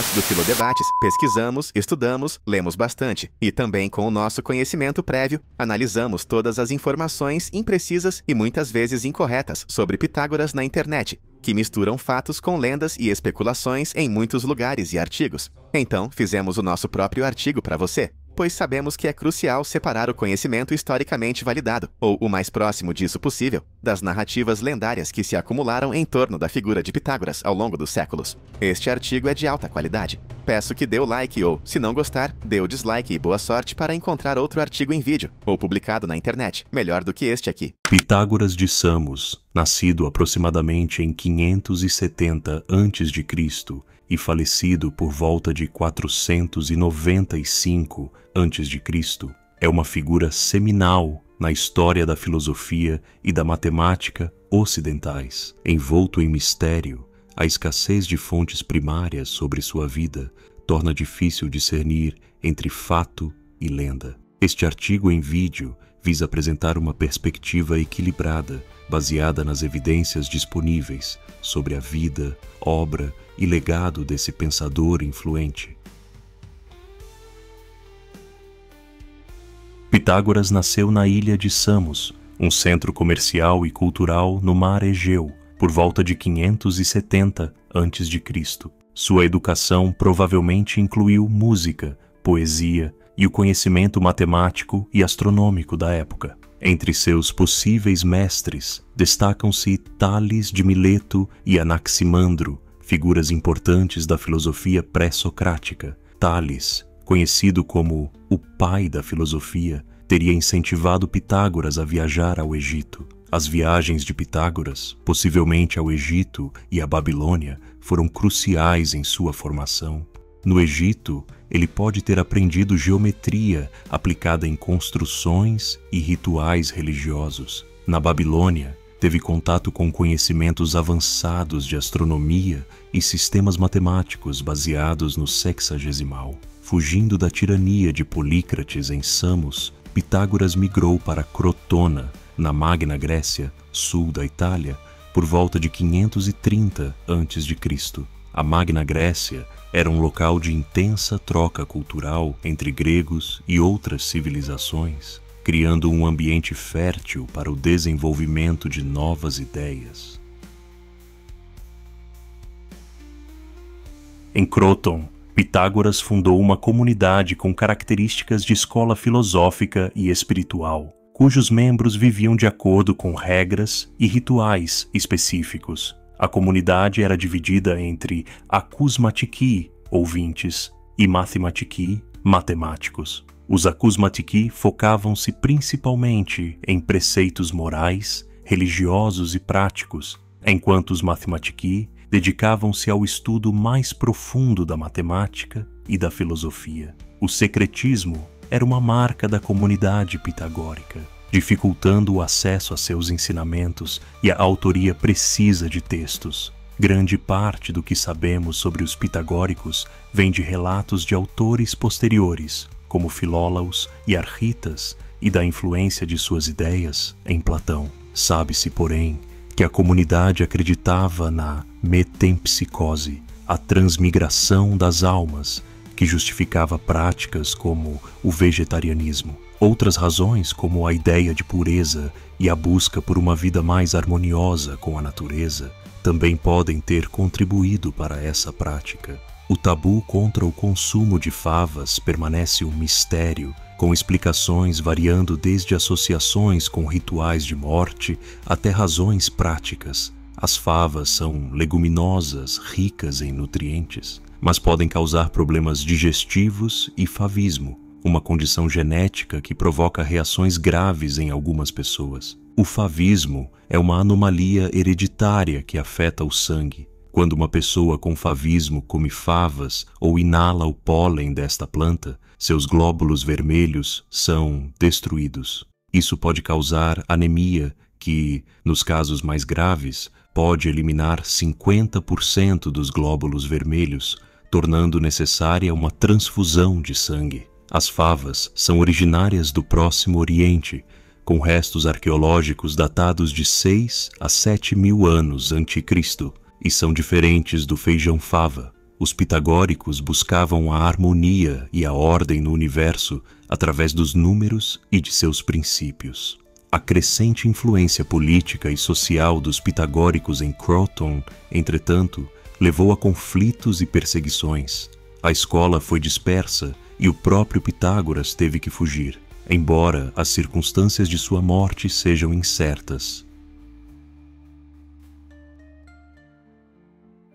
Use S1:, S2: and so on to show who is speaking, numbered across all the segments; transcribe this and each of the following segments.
S1: Nós, do Filodebates, pesquisamos, estudamos, lemos bastante. E também, com o nosso conhecimento prévio, analisamos todas as informações imprecisas e muitas vezes incorretas sobre Pitágoras na internet, que misturam fatos com lendas e especulações em muitos lugares e artigos. Então, fizemos o nosso próprio artigo para você, pois sabemos que é crucial separar o conhecimento historicamente validado, ou o mais próximo disso possível, das narrativas lendárias que se acumularam em torno da figura de Pitágoras ao longo dos séculos. Este artigo é de alta qualidade. Peço que dê o like ou, se não gostar, dê o dislike e boa sorte para encontrar outro artigo em vídeo, ou publicado na internet, melhor do que este aqui.
S2: Pitágoras de Samos, nascido aproximadamente em 570 a.C., e falecido por volta de 495 a.C., é uma figura seminal na história da filosofia e da matemática ocidentais. Envolto em mistério, a escassez de fontes primárias sobre sua vida torna difícil discernir entre fato e lenda. Este artigo em vídeo visa apresentar uma perspectiva equilibrada, baseada nas evidências disponíveis sobre a vida, obra e legado desse pensador influente. Pitágoras nasceu na ilha de Samos, um centro comercial e cultural no mar Egeu, por volta de 570 a.C. Sua educação provavelmente incluiu música, poesia e o conhecimento matemático e astronômico da época. Entre seus possíveis mestres, destacam-se Tales de Mileto e Anaximandro, figuras importantes da filosofia pré-socrática. Tales, conhecido como o pai da filosofia, teria incentivado Pitágoras a viajar ao Egito. As viagens de Pitágoras, possivelmente ao Egito e à Babilônia, foram cruciais em sua formação. No Egito, ele pode ter aprendido geometria aplicada em construções e rituais religiosos. Na Babilônia, teve contato com conhecimentos avançados de astronomia e sistemas matemáticos baseados no sexagesimal. Fugindo da tirania de Polícrates em Samos, Pitágoras migrou para Crotona, na Magna Grécia, sul da Itália, por volta de 530 a.C. A Magna Grécia era um local de intensa troca cultural entre gregos e outras civilizações, criando um ambiente fértil para o desenvolvimento de novas ideias. Em Croton, Pitágoras fundou uma comunidade com características de escola filosófica e espiritual, cujos membros viviam de acordo com regras e rituais específicos. A comunidade era dividida entre akusmatiki, ouvintes, e mathematiki, matemáticos. Os akusmatiki focavam-se principalmente em preceitos morais, religiosos e práticos, enquanto os mathematiki dedicavam-se ao estudo mais profundo da matemática e da filosofia. O secretismo era uma marca da comunidade pitagórica, dificultando o acesso a seus ensinamentos e a autoria precisa de textos. Grande parte do que sabemos sobre os pitagóricos vem de relatos de autores posteriores, como Filólaos e Architas, e da influência de suas ideias em Platão. Sabe-se, porém, que a comunidade acreditava na metempsicose, a transmigração das almas, que justificava práticas como o vegetarianismo. Outras razões, como a ideia de pureza e a busca por uma vida mais harmoniosa com a natureza, também podem ter contribuído para essa prática. O tabu contra o consumo de favas permanece um mistério, com explicações variando desde associações com rituais de morte até razões práticas. As favas são leguminosas ricas em nutrientes, mas podem causar problemas digestivos e favismo, uma condição genética que provoca reações graves em algumas pessoas. O favismo é uma anomalia hereditária que afeta o sangue. Quando uma pessoa com favismo come favas ou inala o pólen desta planta, seus glóbulos vermelhos são destruídos. Isso pode causar anemia, que, nos casos mais graves, pode eliminar 50% dos glóbulos vermelhos, tornando necessária uma transfusão de sangue. As favas são originárias do Próximo Oriente, com restos arqueológicos datados de 6 a 7 mil anos a.C., e são diferentes do feijão fava, Os pitagóricos buscavam a harmonia e a ordem no universo através dos números e de seus princípios. A crescente influência política e social dos pitagóricos em Croton, entretanto, levou a conflitos e perseguições. A escola foi dispersa e o próprio Pitágoras teve que fugir, embora as circunstâncias de sua morte sejam incertas.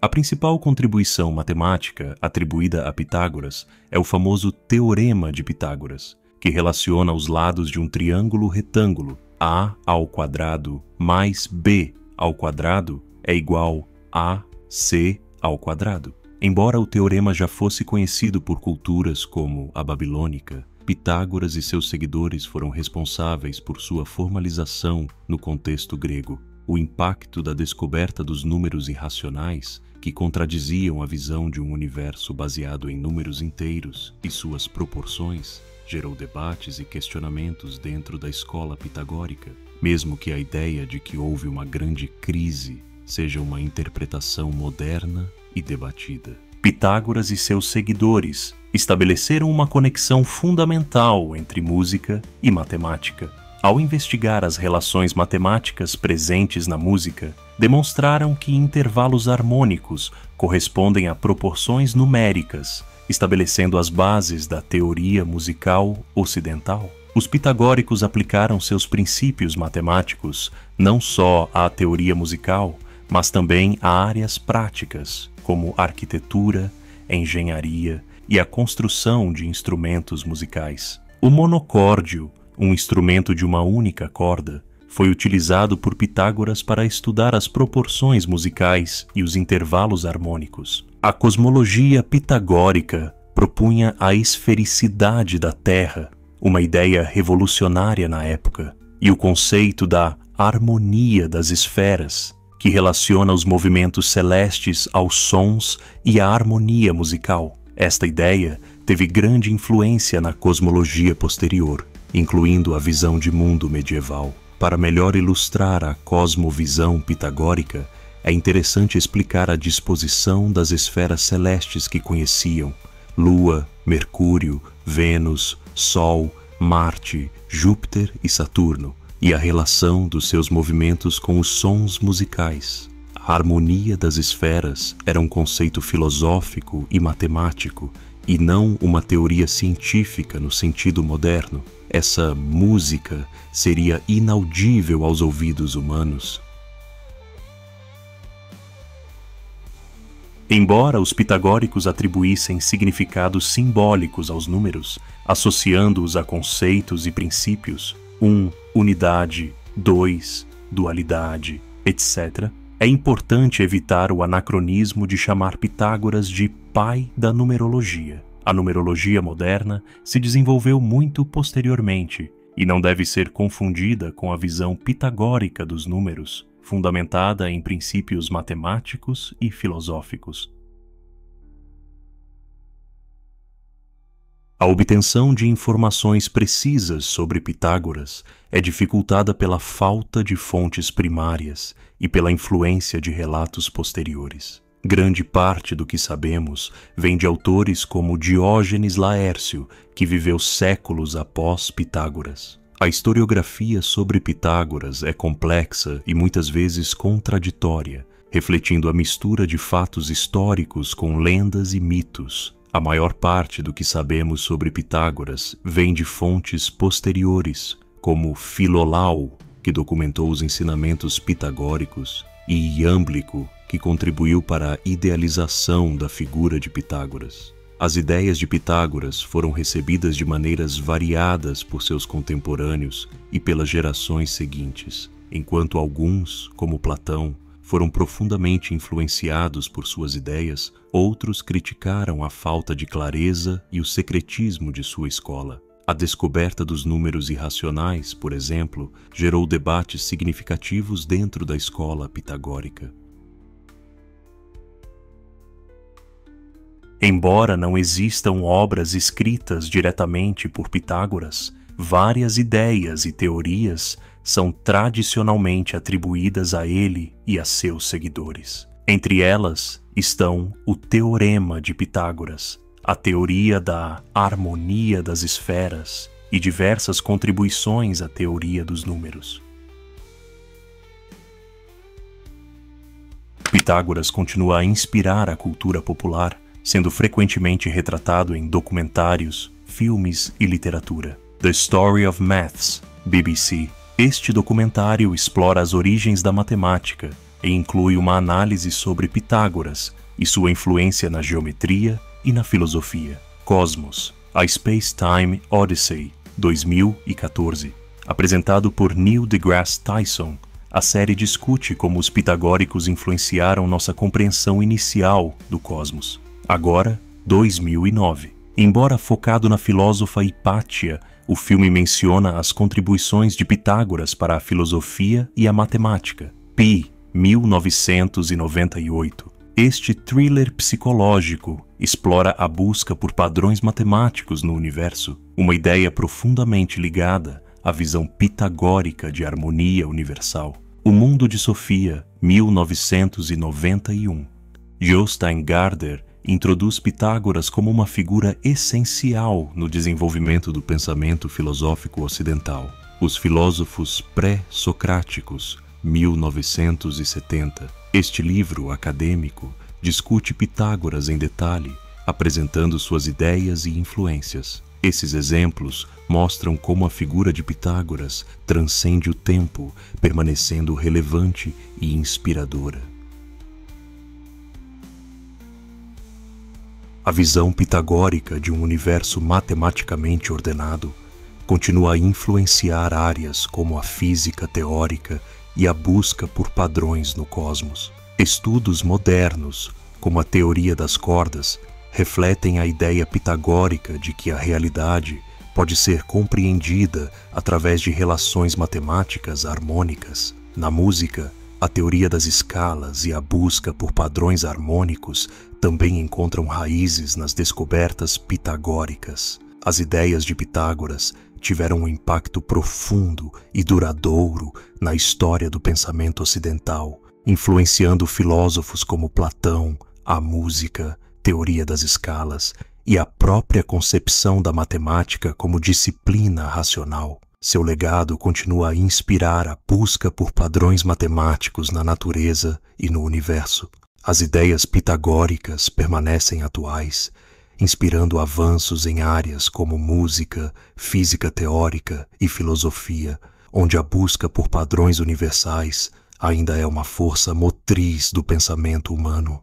S2: A principal contribuição matemática atribuída a Pitágoras é o famoso Teorema de Pitágoras, que relaciona os lados de um triângulo retângulo. A² mais B² é igual a C². Embora o teorema já fosse conhecido por culturas como a babilônica, Pitágoras e seus seguidores foram responsáveis por sua formalização no contexto grego. O impacto da descoberta dos números irracionais, que contradiziam a visão de um universo baseado em números inteiros e suas proporções, gerou debates e questionamentos dentro da escola pitagórica, mesmo que a ideia de que houve uma grande crise seja uma interpretação moderna e debatida. Pitágoras e seus seguidores estabeleceram uma conexão fundamental entre música e matemática. Ao investigar as relações matemáticas presentes na música, demonstraram que intervalos harmônicos correspondem a proporções numéricas, estabelecendo as bases da teoria musical ocidental. Os pitagóricos aplicaram seus princípios matemáticos não só à teoria musical, mas também a áreas práticas, como arquitetura, engenharia e a construção de instrumentos musicais. O monocórdio, um instrumento de uma única corda, foi utilizado por Pitágoras para estudar as proporções musicais e os intervalos harmônicos. A cosmologia pitagórica propunha a esfericidade da Terra, uma ideia revolucionária na época, e o conceito da harmonia das esferas, que relaciona os movimentos celestes aos sons e à harmonia musical. Esta ideia teve grande influência na cosmologia posterior, incluindo a visão de mundo medieval. Para melhor ilustrar a cosmovisão pitagórica, é interessante explicar a disposição das esferas celestes que conheciam: Lua, Mercúrio, Vênus, Sol, Marte, Júpiter e Saturno, e a relação dos seus movimentos com os sons musicais. A harmonia das esferas era um conceito filosófico e matemático, e não uma teoria científica no sentido moderno. Essa música seria inaudível aos ouvidos humanos. Embora os pitagóricos atribuíssem significados simbólicos aos números, associando-os a conceitos e princípios, unidade, dualidade, etc., é importante evitar o anacronismo de chamar Pitágoras de pai da numerologia. A numerologia moderna se desenvolveu muito posteriormente e não deve ser confundida com a visão pitagórica dos números, fundamentada em princípios matemáticos e filosóficos. A obtenção de informações precisas sobre Pitágoras é dificultada pela falta de fontes primárias e pela influência de relatos posteriores. Grande parte do que sabemos vem de autores como Diógenes Laércio, que viveu séculos após Pitágoras. A historiografia sobre Pitágoras é complexa e muitas vezes contraditória, refletindo a mistura de fatos históricos com lendas e mitos. A maior parte do que sabemos sobre Pitágoras vem de fontes posteriores, como Filolau, que documentou os ensinamentos pitagóricos, e Iâmblico, que contribuiu para a idealização da figura de Pitágoras. As ideias de Pitágoras foram recebidas de maneiras variadas por seus contemporâneos e pelas gerações seguintes, enquanto alguns, como Platão, foram profundamente influenciados por suas ideias, outros criticaram a falta de clareza e o secretismo de sua escola. A descoberta dos números irracionais, por exemplo, gerou debates significativos dentro da escola pitagórica. Embora não existam obras escritas diretamente por Pitágoras, várias ideias e teorias são tradicionalmente atribuídas a ele e a seus seguidores. Entre elas estão o Teorema de Pitágoras, a teoria da harmonia das esferas e diversas contribuições à teoria dos números. Pitágoras continua a inspirar a cultura popular, sendo frequentemente retratado em documentários, filmes e literatura. The Story of Maths, BBC. Este documentário explora as origens da matemática e inclui uma análise sobre Pitágoras e sua influência na geometria e na filosofia. Cosmos, A Space-Time Odyssey, 2014. Apresentado por Neil deGrasse Tyson, a série discute como os pitagóricos influenciaram nossa compreensão inicial do cosmos. Agora, 2009. Embora focado na filósofa Hipátia, o filme menciona as contribuições de Pitágoras para a filosofia e a matemática. Pi, 1998. Este thriller psicológico explora a busca por padrões matemáticos no universo, uma ideia profundamente ligada à visão pitagórica de harmonia universal. O Mundo de Sofia, 1991. Jostein Gaarder introduz Pitágoras como uma figura essencial no desenvolvimento do pensamento filosófico ocidental. Os Filósofos Pré-Socráticos, 1970. Este livro acadêmico discute Pitágoras em detalhe, apresentando suas ideias e influências. Esses exemplos mostram como a figura de Pitágoras transcende o tempo, permanecendo relevante e inspiradora. A visão pitagórica de um universo matematicamente ordenado continua a influenciar áreas como a física teórica e a busca por padrões no cosmos. Estudos modernos, como a teoria das cordas, refletem a ideia pitagórica de que a realidade pode ser compreendida através de relações matemáticas harmônicas. Na música, a teoria das escalas e a busca por padrões harmônicos também encontram raízes nas descobertas pitagóricas. As ideias de Pitágoras tiveram um impacto profundo e duradouro na história do pensamento ocidental, influenciando filósofos como Platão, a música, teoria das escalas e a própria concepção da matemática como disciplina racional. Seu legado continua a inspirar a busca por padrões matemáticos na natureza e no universo. As ideias pitagóricas permanecem atuais, inspirando avanços em áreas como música, física teórica e filosofia, onde a busca por padrões universais ainda é uma força motriz do pensamento humano.